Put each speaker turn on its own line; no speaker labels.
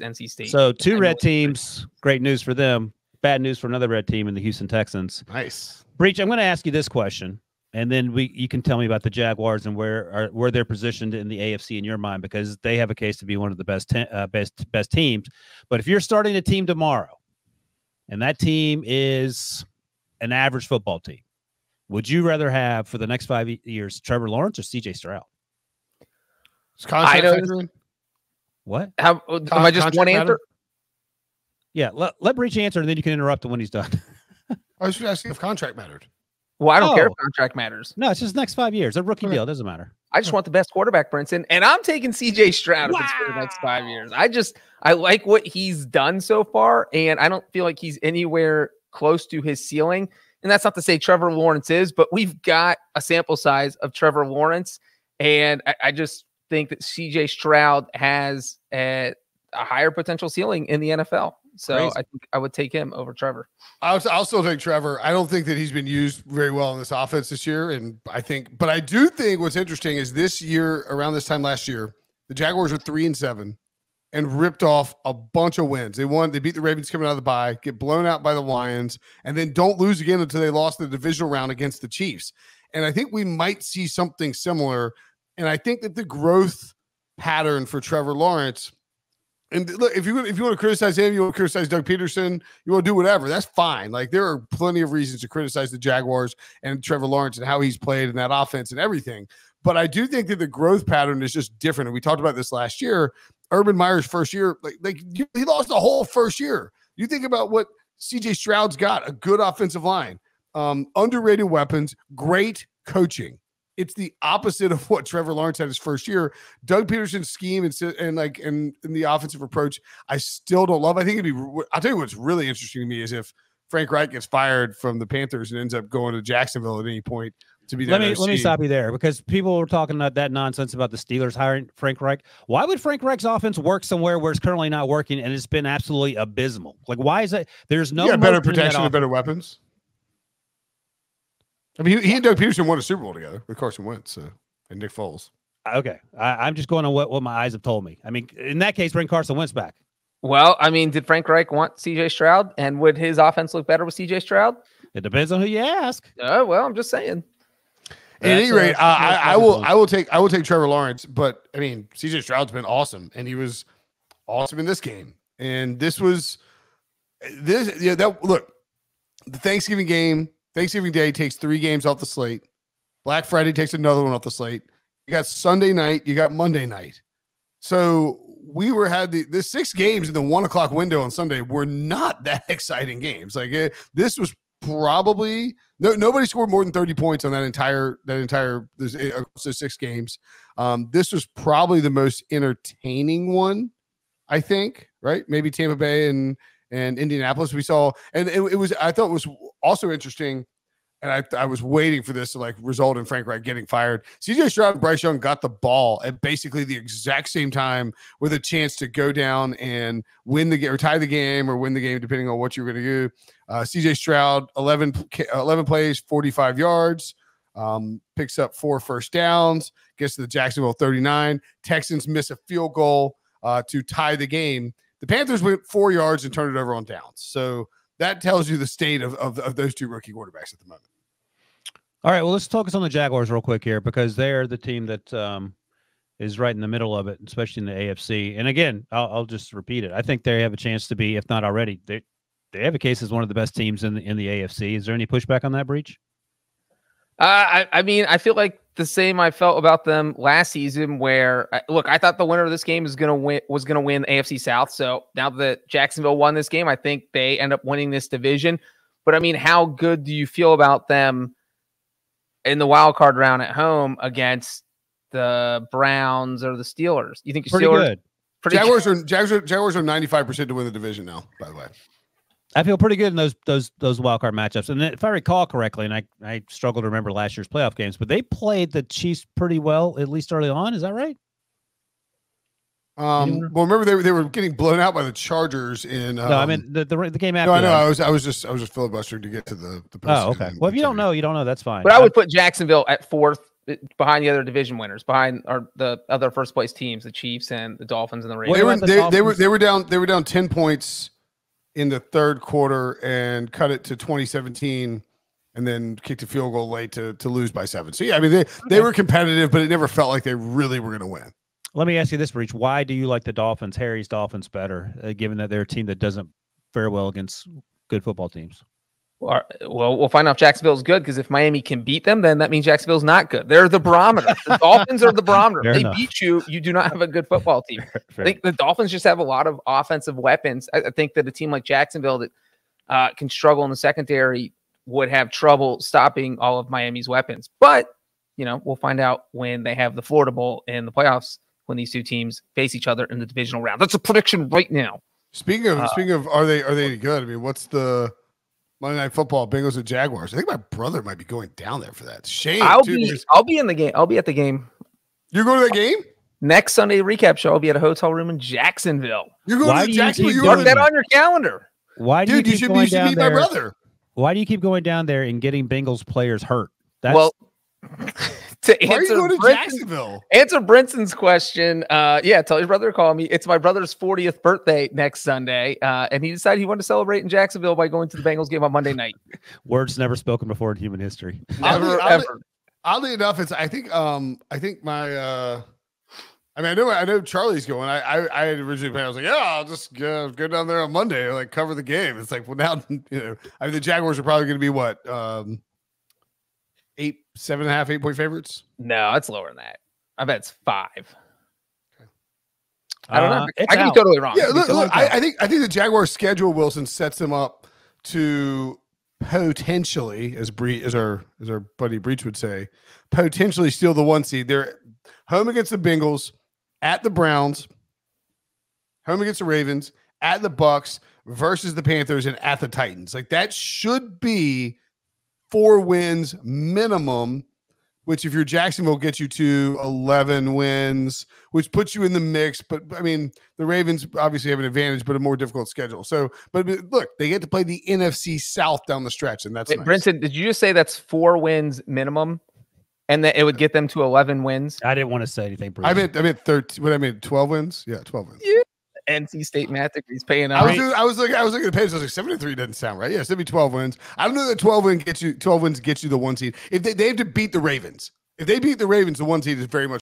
NC State.
So 2 red teams, great news for them. Bad news for another red team in the Houston Texans.
Nice.
Breach, I'm going to ask you this question, and then you can tell me about the Jaguars and where they're positioned in the AFC in your mind, because they have a case to be one of the best teams. But if you're starting a team tomorrow, and that team is an average football team, would you rather have for the next 5 years Trevor Lawrence or C.J. Stroud? What?
Am I just one answer?
Yeah, let Breach answer, and then you can interrupt him when he's done.
I was asking if contract mattered.
Well, I don't care if contract matters.
No, it's just next 5 years. A rookie deal. It doesn't matter.
I just want the best quarterback, Brinson, and I'm taking C.J. Stroud if it's for the next 5 years. I like what he's done so far, and I don't feel like he's anywhere close to his ceiling. And that's not to say Trevor Lawrence is, but we've got a sample size of Trevor Lawrence, and I just think that C.J. Stroud has a higher potential ceiling in the NFL. So crazy. I think I would take him over Trevor.
I'll still take Trevor. I don't think that he's been used very well in this offense this year. But I do think what's interesting is this year, around this time last year, the Jaguars were 3-7 and ripped off a bunch of wins. They beat the Ravens coming out of the bye, get blown out by the Lions, and then don't lose again until they lost the divisional round against the Chiefs. And I think we might see something similar. And I think that the growth pattern for Trevor Lawrence, and look, if you want to criticize him, you want to criticize Doug Peterson, you want to do whatever, that's fine. Like, there are plenty of reasons to criticize the Jaguars and Trevor Lawrence and how he's played in that offense and everything. But I do think that the growth pattern is just different. And we talked about this last year. Urban Meyer's first year, he lost the whole first year. You think about what C.J. Stroud's got: a good offensive line, underrated weapons, great coaching. It's the opposite of what Trevor Lawrence had his first year. Doug Peterson's scheme and the offensive approach, I still don't love. I think I'll tell you what's really interesting to me is if Frank Reich gets fired from the Panthers and ends up going to Jacksonville at any point to be there.
Let me stop you there, because people were talking about that nonsense about the Steelers hiring Frank Reich. Why would Frank Reich's offense work somewhere where it's currently not working and it's been absolutely abysmal? Like, why is that? There's no
better protection and better weapons. I mean, he and Doug Peterson won a Super Bowl together with Carson Wentz and Nick Foles.
Okay. I'm just going on what my eyes have told me. I mean, in that case, bring Carson Wentz back.
Well, I mean, did Frank Reich want C.J. Stroud? And would his offense look better with C.J. Stroud?
It depends on who you ask.
Well, I'm just saying.
At any rate, I will take Trevor Lawrence, but I mean, C.J. Stroud's been awesome, and he was awesome in this game. And look, the Thanksgiving game. Thanksgiving Day takes 3 games off the slate. Black Friday takes another one off the slate. You got Sunday night. You got Monday night. So we had the 6 games in the 1 o'clock window on Sunday were not that exciting games. Like this was probably nobody scored more than 30 points on that entire there's 6 games. This was probably the most entertaining one, I think. Right? Maybe Tampa Bay and Indianapolis we saw, and I thought it was also interesting, and I was waiting for this to result in Frank Reich getting fired. CJ Stroud and Bryce Young got the ball at basically the exact same time with a chance to go down and win the game or tie the game or win the game, depending on what you were going to do. CJ Stroud, 11 plays, 45 yards, picks up 4 first downs, gets to the Jacksonville 39. Texans miss a field goal to tie the game. The Panthers went 4 yards and turned it over on downs. So that tells you the state of those 2 rookie quarterbacks at the moment.
All right, well, let's focus on the Jaguars real quick here, because they're the team that is right in the middle of it, especially in the AFC. And again, I'll just repeat it. I think they have a chance to be, if not already, they have a case as one of the best teams in the AFC. Is there any pushback on that, Breach?
I mean, I feel like the same I felt about them last season, where look, I thought the winner of this game was going to win the AFC South. So now that Jacksonville won this game, I think they end up winning this division. But I mean, how good do you feel about them in the wild card round at home against the Browns or the Steelers? You think
pretty good?
Jaguars are 95% to win the division now, by the way.
I feel pretty good in those wild card matchups. And if I recall correctly, and I struggle to remember last year's playoff games, but they played the Chiefs pretty well, at least early on. Is that right?
Well, remember they were getting blown out by the Chargers in.
No, I mean the game after.
No, I know. I was just filibustering to get to the.
Oh, okay. Well, if you don't know, you don't know. That's fine.
But I would put Jacksonville at 4th behind the other division winners, behind the other first place teams, the Chiefs and the Dolphins and the Ravens.
They were down 10 points in the third quarter and cut it to 2017, and then kicked a field goal late to lose by 7. So yeah, I mean they were competitive, but it never felt like they really were going to win.
Let me ask you this, Breach. Why do you like the Dolphins, Harry's Dolphins, better, given that they're a team that doesn't fare well against good football teams?
Well, we'll find out if Jacksonville's good, because if Miami can beat them, then that means Jacksonville's not good. They're the barometer. The Dolphins are the barometer. If they beat you, you do not have a good football team. I think the Dolphins just have a lot of offensive weapons. I think that a team like Jacksonville that can struggle in the secondary would have trouble stopping all of Miami's weapons. But, we'll find out when they have the Florida Bowl in the playoffs, when these two teams face each other in the divisional round. That's a prediction right now.
Speaking of, are they any good? I mean, what's the Monday Night Football, Bengals and Jaguars? I think my brother might be going down there for that. Shame.
I'll be in the game. I'll be at the game.
You're going to that game?
Next Sunday recap show, I'll be at a hotel room in Jacksonville.
You're going to Jacksonville?
Mark that on your calendar.
Why do
you should meet my brother.
Why do you keep going down there and getting Bengals players hurt?
To answer
answer Brinson's question, tell your brother to call me. It's my brother's 40th birthday next Sunday, and he decided he wanted to celebrate in Jacksonville by going to the Bengals game on Monday night.
Words never spoken before in human history.
Never, ever.
Oddly enough, I think my I know Charlie's going. I had originally planned. I was like, yeah, I'll just go down there on Monday, like cover the game. It's like, well, now the Jaguars are probably going to be what 7.5, 8-point favorites.
No, it's lower than that. I bet it's 5. I don't know.
I
can be totally wrong.
Yeah, look, I think the Jaguars schedule, Wilson, sets them up to potentially, as our buddy Breach would say, potentially steal the 1 seed. They're home against the Bengals, at the Browns, home against the Ravens, at the Bucks, versus the Panthers, and at the Titans. Like, that should be 4 wins minimum, which if you're Jacksonville gets you to 11 wins, which puts you in the mix. But I mean, the Ravens obviously have an advantage, but a more difficult schedule. So, but look, they get to play the NFC South down the stretch, and that's nice.
Brinson, did you just say that's 4 wins minimum, and that it would get them to 11 wins?
I didn't want to say anything, Bruce.
I meant 13. What I mean, 12 wins? Yeah, 12 wins. Yeah.
NC State math degrees paying out.
I was looking at the page. I was like, 7-3 doesn't sound right. Yeah, it'd be 12 wins. I don't know that 12 wins get you the 1 seed. If they have to beat the Ravens. If they beat the Ravens, the 1 seed is very much